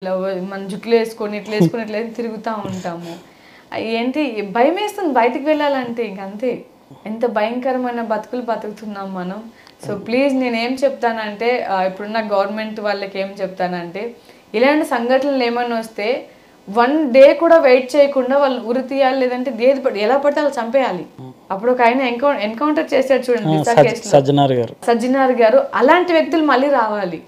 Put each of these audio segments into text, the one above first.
ఇలా మన జుట్లు వేసుకొని ఇట్లా వేసుకొని ఇట్లా తిరుగుతూ ఉంటాము. ఏంటి భయం వేస్తుంది బయటికి వెళ్ళాలంటే, ఇంక అంతే. ఎంత భయంకరమైన బతుకులు బతుకుతున్నాం మనం. సో ప్లీజ్ నేనేం చెప్తానంటే, ఇప్పుడున్న గవర్నమెంట్ వాళ్ళకి ఏం చెప్తానంటే, ఇలాంటి సంఘటనలు ఏమైనా వస్తే 1 డే కూడా వెయిట్ చేయకుండా వాళ్ళు ఉరి తీయాలి, లేదంటే ఎలా పడితే అలా చంపేయాలి. అప్పుడు ఒక ఆయన ఎన్కౌంటర్ చేశాడు చూడండి, సజ్జనార్ గారు. అలాంటి వ్యక్తులు మళ్ళీ రావాలి.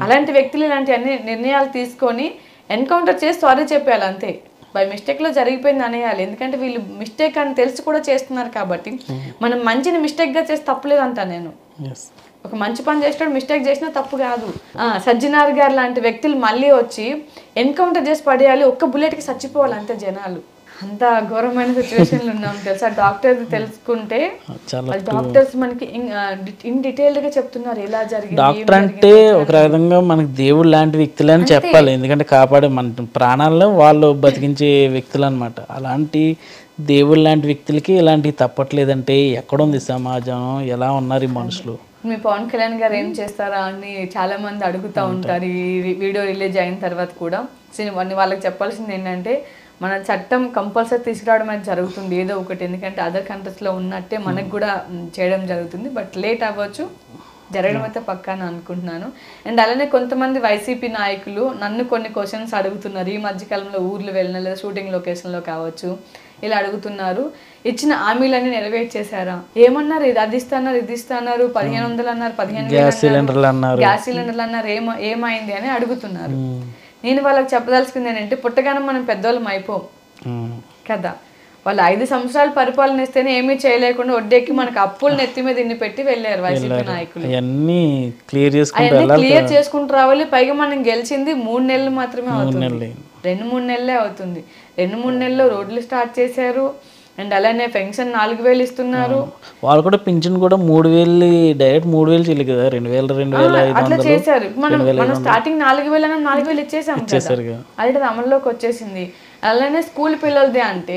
అలాంటి వ్యక్తులు ఇలాంటి అన్ని నిర్ణయాలు తీసుకొని ఎన్కౌంటర్ చేసి సారీ చెప్పేయాలి అంతే. బై మిస్టేక్లో జరిగిపోయింది అనేయాలి. ఎందుకంటే వీళ్ళు మిస్టేక్ అని తెలిసి కూడా చేస్తున్నారు కాబట్టి, మనం మంచిని మిస్టేక్గా చేసి తప్పులేదంటా నేను. ఒక మంచి పని చేసినాడు మిస్టేక్ చేసినా తప్పు కాదు. సజ్జనార్ గారు లాంటి వ్యక్తులు మళ్ళీ వచ్చి ఎన్కౌంటర్ చేసి పడేయాలి, ఒక్క బుల్లెట్కి చచ్చిపోవాలి అంతే జనాలు. అంత ఘోరమైన సిచ్యువేషన్లు ఉన్నాం తెలుసా. డాక్టర్స్ తెలుసుకుంటే డాక్టర్స్ మనకి ఇన్ డీటెయిల్డ్ గా చెప్తున్నారు ఎలా జరిగింది. డాక్టర్ అంటే ఒక విధంగా మనకి దేవుడు లాంటి వ్యక్తులు అని చెప్పాలి. ఎందుకంటే కాపాడే మన ప్రాణాలను వాళ్ళు బతికించే వ్యక్తులు అనమాట. అలాంటి దేవుడు లాంటి వ్యక్తులకి ఇలాంటివి తప్పట్లేదంటే ఎక్కడుంది సమాజం, ఎలా ఉన్నారు ఈ మనుషులు. మీ పవన్ కళ్యాణ్ గారు ఏం చేస్తారా అని చాలా మంది అడుగుతూ ఉంటారు ఈ వీడియో రిలీజ్ అయిన తర్వాత కూడా. వాళ్ళకి చెప్పాల్సింది ఏంటంటే, మన చట్టం కంపల్సరీ తీసుకురావడం అనేది జరుగుతుంది ఏదో ఒకటి. ఎందుకంటే అదర్ కంట్రీస్లో ఉన్నట్టే మనకు కూడా చేయడం జరుగుతుంది. బట్ లేట్ అవ్వచ్చు, జరగడం అయితే పక్కా అనుకుంటున్నాను. అండ్ అలానే కొంతమంది వైసీపీ నాయకులు నన్ను కొన్ని క్వశ్చన్స్ అడుగుతున్నారు ఈ మధ్యకాలంలో. ఊర్లు వెళ్ళిన లేదా షూటింగ్ లొకేషన్లో కావచ్చు, ఇలా అడుగుతున్నారు. ఇచ్చిన హామీలన్నీ నెరవేర్చేశారా? ఏమన్నారు? అది ఇస్తున్నారు, ఇది ఇస్తున్నారు, 1500 అన్నారు, 15,000 గ్యాస్ సిలిండర్లు అన్నారు, ఏమైంది అని అడుగుతున్నారు. నేను వాళ్ళకి చెప్పదలుచుకుంది ఏంటంటే, పుట్టగానే మనం పెద్దవాళ్ళం అయిపోం కదా. వాళ్ళు 5 సంవత్సరాలు పరిపాలన ఇస్తేనే ఏమీ చేయలేకుండా వడ్డెక్కి మనకు అప్పులు నెత్తి మీద ఇన్ని పెట్టి వెళ్ళారు వైసీపీ నాయకులు. అవన్నీ క్లియర్ చేసుకుంటూ రావాలి. పైగా మనం గెలిచింది 3 నెలలు మాత్రమే అవుతుంది, 2-3 నెలలే అవుతుంది. 2-3 నెలల్లో రోడ్లు స్టార్ట్ చేశారు. అండ్ అలానే పెన్షన్ 4,000 ఇస్తున్నారు. వాళ్ళు కూడా పింఛన్ కూడా 3,000 డైరెక్ట్ 3,000 చెల్లి కదా, 2,000 అట్లా చేశారు. మనం స్టార్టింగ్ 4,000 ఇచ్చేసాం కదా, అది అమల్లోకి వచ్చేసింది. అలానే స్కూల్ పిల్లలదే అంటే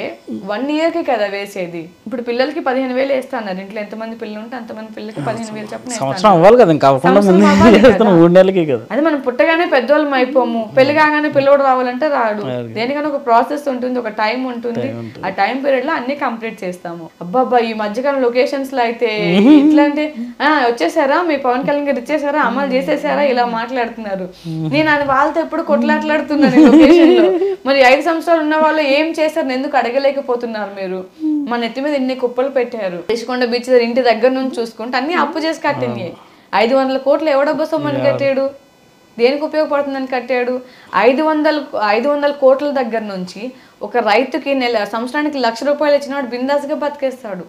1 ఇయర్కి కదా వేసేది. ఇప్పుడు పిల్లలకి 15,000 వేస్తున్నారు. ఇంట్లో ఎంతమంది పిల్లలు ఉంటే అంతమంది పిల్లలకి 15,000 చెప్పిన అది మనం పుట్టగానే పెద్దవాళ్ళం అయిపోము. పెళ్లి కాగానే పిల్లవాడు రావాలంటే రాడు. దేనికైనా ఒక ప్రాసెస్ ఉంటుంది, ఒక టైం ఉంటుంది. ఆ టైం పీరియడ్ లో అన్ని కంప్లీట్ చేస్తాము. అబ్బాబ్బా ఈ మధ్యకాలం లొకేషన్స్ లో అయితే ఇట్లా అంటే వచ్చేసారా, మీ పవన్ కళ్యాణ్ గారు ఇచ్చేసారా, అమలు చేసేసారా, ఇలా మాట్లాడుతున్నారు. నేను అది వాళ్ళతో ఎప్పుడు కొట్లాట్లాడుతున్నాను లొకేషన్ లో. మరి 5 సంవత్సరాలు ఉన్న వాళ్ళు ఏం చేశారు, ఎందుకు అడగలేకపోతున్నారు మీరు? మన నెత్తి మీద ఇన్ని కుప్పలు పెట్టారు. రిషికొండ బీచ్ ఇంటి దగ్గర నుంచి చూసుకుంటే అన్ని అప్పు చేసి కట్టింది. 500 కోట్లు ఎవడబ్బా సొమ్మని కట్టాడు, దేనికి ఉపయోగపడుతుందని కట్టాడు? 500 కోట్ల దగ్గర నుంచి ఒక రైతుకి సంవత్సరానికి 1,00,000 రూపాయలు ఇచ్చినాడు, బిందాస్గా బతికేస్తాడు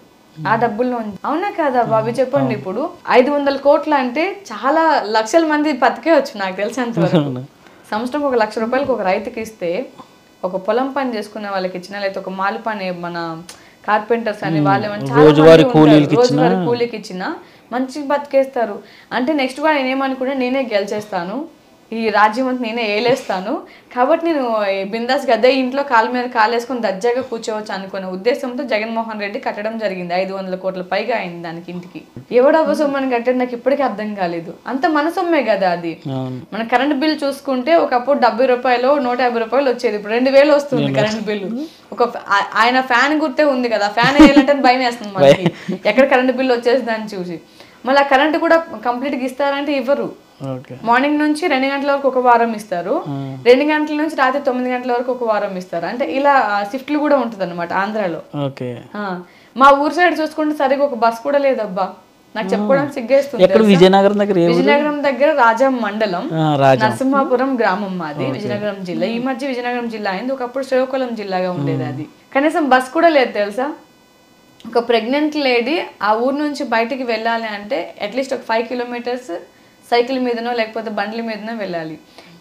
ఆ డబ్బుల్లో. అవునా కాదా బాబు చెప్పండి. ఇప్పుడు 500 కోట్లు అంటే చాలా లక్షల మంది బతికేవచ్చు నాకు తెలిసినంతవరకు. సంవత్సరం 1,00,000 రూపాయలకి ఒక రైతుకి ఇస్తే, ఒక పొలం పని చేసుకునే వాళ్ళకి ఇచ్చిన, లేకపోతే ఒక మాలి పని మన కార్పెంటర్స్ అని వాళ్ళు రోజువారీ కూలీకి ఇచ్చిన మంచిగా బతికేస్తారు. అంటే నెక్స్ట్ కూడా నేనేమనుకుంటే, నేనే గెలిచేస్తాను, ఈ రాజ్యం అంతా నేనే ఏలేస్తాను కాబట్టి నేను బిందాస్ గద్దే ఇంట్లో కాళ్ళ మీద కాలేసుకొని దర్జాగా కూర్చోవచ్చు అనుకునే ఉద్దేశంతో జగన్మోహన్ రెడ్డి కట్టడం జరిగింది. 500 కోట్ల పైగా అయింది దానికి. ఇంటికి ఎవడవ సొమ్మని కట్టాడు నాకు ఇప్పటికీ అర్థం కాలేదు. అంత మన సొమ్మే కదా అది. మన కరెంట్ బిల్ చూసుకుంటే ఒకప్పుడు 70 రూపాయలు 150 రూపాయలు వచ్చేది, ఇప్పుడు 2,000 వస్తుంది కరెంట్ బిల్లు. ఆయన ఫ్యాన్ గుర్తే ఉంది కదా, ఫ్యాన్ వేయాలంటే భయం వేస్తుంది మనకి, ఎక్కడ కరెంట్ బిల్లు వచ్చేసి దాన్ని చూసి. మళ్ళీ ఆ కరెంట్ కూడా కంప్లీట్గా ఇస్తారంటే ఇవ్వరు. మార్నింగ్ నుంచి 2 గంటల వరకు ఒక వారం ఇస్తారు, 2 గంటల నుంచి రాత్రి 9 గంటల వరకు ఒక వారం ఇస్తారు. అంటే ఇలా షిఫ్ట్లు కూడా ఉంటుంది అనమాట ఆంధ్రాలో. మా ఊరు సైడ్ చూసుకుంటే సరిగ్గా ఒక బస్ కూడా లేదబ్బా. నాకు చెప్పుకోవడానికి సిగ్గేస్తుంది. విజయనగరం దగ్గర రాజా మండలం, నరసింహాపురం గ్రామం మాది, విజయనగరం జిల్లా. ఈ మధ్య విజయనగరం జిల్లా అయింది, ఒకప్పుడు శ్రీకాకుళం జిల్లాగా ఉండేది అది. కనీసం బస్ కూడా లేదు తెలుసా. ఒక ప్రెగ్నెంట్ లేడీ ఆ ఊరు నుంచి బయటికి వెళ్ళాలి అంటే అట్లీస్ట్ ఒక 5 కిలోమీటర్స్ సైకిల్ మీదనో లేకపోతే బండ్ల మీదనో వెళ్ళాలి.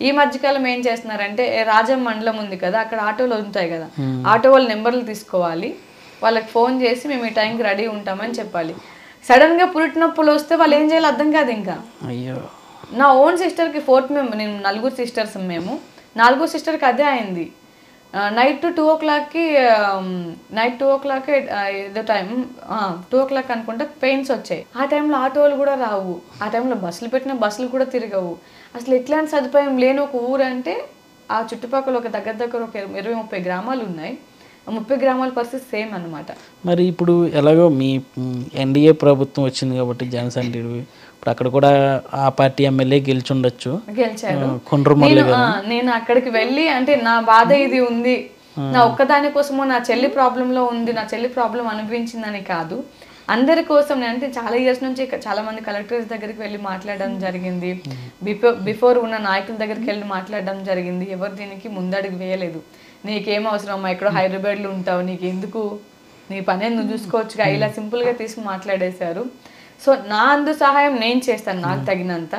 ఈ మధ్యకాలం ఏం చేస్తున్నారంటే, రాజం మండలం ఉంది కదా, అక్కడ ఆటోలు ఉంటాయి కదా, ఆటో వాళ్ళ నెంబర్లు తీసుకోవాలి, వాళ్ళకి ఫోన్ చేసి మేము ఈ టైంకి రెడీ ఉంటామని చెప్పాలి. సడన్గా పురిటినొప్పులు వస్తే వాళ్ళు ఏం చేయాలో అర్థం కాదు. ఇంకా నా ఓన్ సిస్టర్కి 4th మెంబర్, నేను 4 సిస్టర్స్, మేము 4 సిస్టర్కి అదే అయింది. నైట్ 2 o'clockకి ఏదో టైం 2 o'clock అనుకుంటే పెయిన్స్ వచ్చాయి. ఆ టైంలో ఆటోలు కూడా రావు, ఆ టైంలో బస్సులు పెట్టిన బస్సులు కూడా తిరగవు. అసలు ఎట్లాంటి సదుపాయం లేని ఒక ఊరు అంటే ఆ చుట్టుపక్కల ఒక దగ్గర ఒక 20-30 గ్రామాలు ఉన్నాయి. ఆ 30 గ్రామాల పరిస్థితి సేమ్ అన్నమాట. మరి ఇప్పుడు ఎలాగో మీ ఎన్డీఏ ప్రభుత్వం వచ్చింది కాబట్టి జనసేన టీడీపీ ఇప్పుడు అక్కడ కూడా ఆ పార్టీ ఎమ్మెల్యే గెలిచుండొచ్చు, గెలిచారు. కొండ్రు మురళి గారు. నేను అక్కడికి వెళ్ళి అంటే నా బాధ ఇది ఉంది, నా ఒక్కదాని కోసమో నా చెల్లి ప్రాబ్లంలో ఉంది, నా చెల్లి ప్రాబ్లం అనిపించిందని కాదు, అందరి కోసం. నేను అంటే చాలా ఇయర్స్ నుంచి చాలా మంది కలెక్టర్స్ దగ్గరికి వెళ్ళి మాట్లాడడం జరిగింది, బిఫోర్ ఉన్న నాయకుల దగ్గరికి వెళ్ళి మాట్లాడడం జరిగింది. ఎవరు దీనికి ముందడుగు వేయలేదు. నీకేం అవసరం అమ్మా, ఎక్కడో హైదరాబాద్లో ఉంటావు, నీకు ఎందుకు, నీ పనే నువ్వు చూసుకోవచ్చుగా, ఇలా సింపుల్గా తీసుకుని మాట్లాడేశారు. సో నా అందు సహాయం నేను చేస్తాను నాకు తగినంత.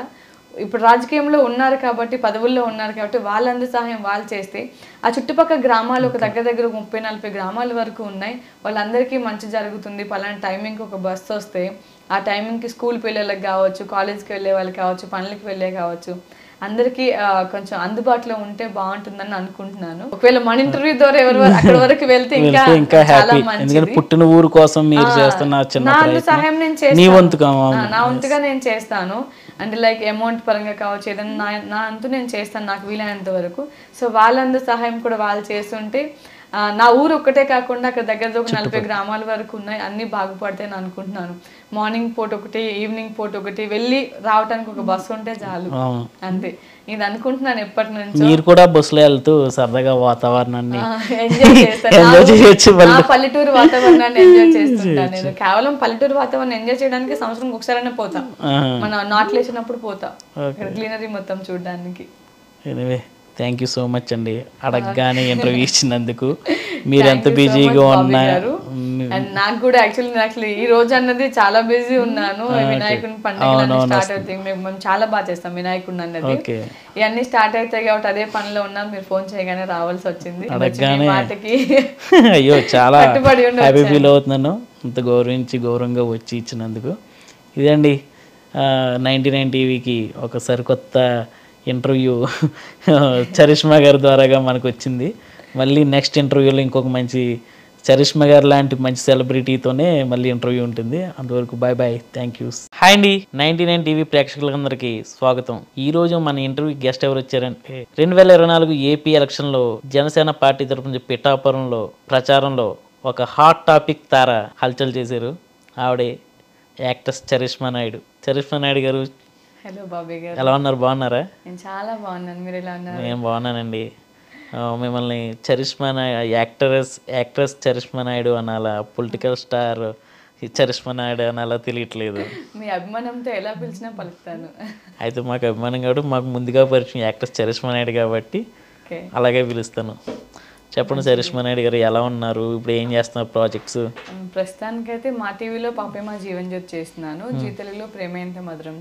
ఇప్పుడు రాజకీయంలో ఉన్నారు కాబట్టి, పదవుల్లో ఉన్నారు కాబట్టి వాళ్ళందు సహాయం వాళ్ళు చేస్తే ఆ చుట్టుపక్కల గ్రామాలు ఒక దగ్గర 30-40 గ్రామాల వరకు ఉన్నాయి, వాళ్ళందరికీ మంచి జరుగుతుంది. పలానా టైమింగ్కి ఒక బస్సు వస్తే ఆ టైమింగ్కి స్కూల్ పిల్లలకు కావచ్చు, కాలేజ్కి వెళ్ళే వాళ్ళకి కావచ్చు, పనులకి వెళ్ళే కావచ్చు, అందరికీ కొంచెం అందుబాటులో ఉంటే బాగుంటుందని అనుకుంటున్నాను. ఒకవేళ మన ఇంటర్వ్యూ ద్వారా ఎవరు అక్కడ వరకు వెళ్తే ఇంకా చాలా మంచిది. పుట్టిన ఊరు కోసం మీరు చేస్తున్న చిన్న సహాయం నేను చేస్తాను, నా వంతుగా నేను చేస్తాను. అంటే లైక్ అమౌంట్ పరంగా కావచ్చు, ఏదైనా నా అంతు నేను చేస్తాను నాకు వీలైనంత వరకు. సో వాళ్ళందరూ సహాయం కూడా వాళ్ళు చేస్తుంటే నా ఊరు ఒక్కటే కాకుండా అక్కడ దగ్గర ఒక 40 గ్రామాల వరకు ఉన్నాయి, అన్ని బాగుపడతాయని అనుకుంటున్నాను. మార్నింగ్ పూట ఒకటి, ఈవినింగ్ పూట ఒకటి, వెళ్ళి రావడానికి ఒక బస్సు ఉంటే చాలు, అంతే. ఇది అనుకుంటున్నాను ఎప్పటి నుంచి. మీరు కూడా బస్సులో వెళ్తూ సరదాగా వాతావరణాన్ని ఎంజాయ్ చేస్తాను, పల్లెటూరు వాతావరణాన్ని ఎంజాయ్ చేస్తుంటాను. నేను కేవలం పల్లెటూరు వాతావరణం ఎంజాయ్ చేయడానికి సంవత్సరం ఒకసారైనా పోతా, మన నాట్లు వేసినప్పుడు పోతా గ్రీనరీ మొత్తం చూడడానికి. థ్యాంక్ యూ సో మచ్ అండి, అడగగానే ఇంటర్వ్యూ ఇచ్చినందుకు. మీరు ఎంత బిజీగా ఉన్నారు. నాకు కూడా యాక్చువల్లీ ఈ రోజు అన్నది చాలా బిజీ ఉన్నాను. వినాయకుని పండుగ స్టార్ట్ అవుతాయి, మేము చాలా బాగా చేస్తాం వినాయకుడిని అన్నది. ఇవన్నీ స్టార్ట్ అవుతాయి కాబట్టి అదే పనిలో ఉన్నాను. మీరు ఫోన్ చేయగానే రావాల్సి వచ్చింది. మాటకి అయ్యో చాలా హ్యాపీ ఫీల్ అవుతున్నాను, ఇంత గౌరవంగా వచ్చి ఇచ్చినందుకు. ఇదండి 99 టీవీకి ఒక సరికొత్త ఇంటర్వ్యూ చరిష్మా గారి ద్వారాగా మనకు వచ్చింది. మళ్ళీ నెక్స్ట్ ఇంటర్వ్యూలో ఇంకొక మంచి చరిష్మా గారు లాంటి మంచి సెలబ్రిటీతోనే మళ్ళీ ఇంటర్వ్యూ ఉంటుంది. అంతవరకు bye bye, thank you. Hi అండి, 99 టీవీ ప్రేక్షకులందరికీ స్వాగతం. ఈ రోజు మన ఇంటర్వ్యూ గెస్ట్ ఎవరు వచ్చారంటే 2024 ఏపీ ఎలక్షన్లో జనసేన పార్టీ తరఫున పిఠాపురంలో ప్రచారంలో ఒక హాట్ టాపిక్ తార హల్చల్ చేశారు. ఆవిడే యాక్ట్రెస్ చరిష్మా నాయుడు. చరిష్మా నాయుడు గారు, హలో బాబాయ్ గారు, ఎలా ఉన్నారు? బాగున్నారా? నేను చాలా బాగున్నాను, మీరు ఎలా ఉన్నారు? నేను బాగున్నానండి. మిమ్మల్ని చరిష్మా యాక్ట్రెస్ చరిష్మా నాయుడు అనాలా, పొలిటికల్ స్టార్ చరిష్మా నాయుడు అనాలా తెలియట్లేదు. మీ అభిమానంతో ఎలా పిలిచినా పలుకుతాను. అయితే మాకు అభిమానం కాబట్టి మాకు ముందుగా పరిచయం యాక్ట్రెస్ చరిష్మా నాయుడు కాబట్టి అలాగే పిలుస్తాను. చెప్పండి చరిష్మా నాయుడు గారు, ఎలా ఉన్నారు? ఇప్పుడు ఏం చేస్తున్నారు ప్రాజెక్ట్స్? ప్రస్తుతానికైతే మా టీవీలో పాపే మా జీవన్ జ్యోతి చేస్తున్నాను, జీ తెలుగులో ప్రేమ ఎంత మధురం